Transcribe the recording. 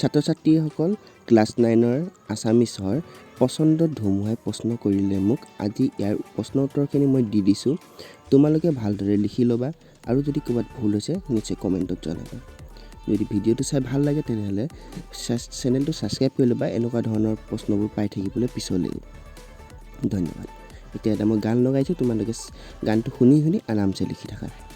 ছাত্ৰ ছাত্ৰীসকল ক্লাছ 9ৰ আছামিছৰ পছন্দত ধুমুহাই প্ৰশ্ন কৰিলে মোক আজি ইয়াৰ প্ৰশ্ন উত্তৰখিনি মই দি দিছোঁ তোমালোকে ভালদৰে লিখি ল'বা আৰু যদি ক'ৰবাত ভুল হৈছে নিশ্চয় কমেণ্টত জনাবা যদি ভিডিঅ'টো চাই ভাল লাগে তেনেহ'লে চেনেলটো ছাবস্ক্ৰাইব কৰি ল'বা এনেকুৱা ধৰণৰ প্ৰশ্নবোৰ পাই থাকিবলৈ পিছলৈ ধন্যবাদ এতিয়া এটা মই গান লগাইছোঁ তোমালোকে গানটো শুনি আৰামছে লিখি থাকা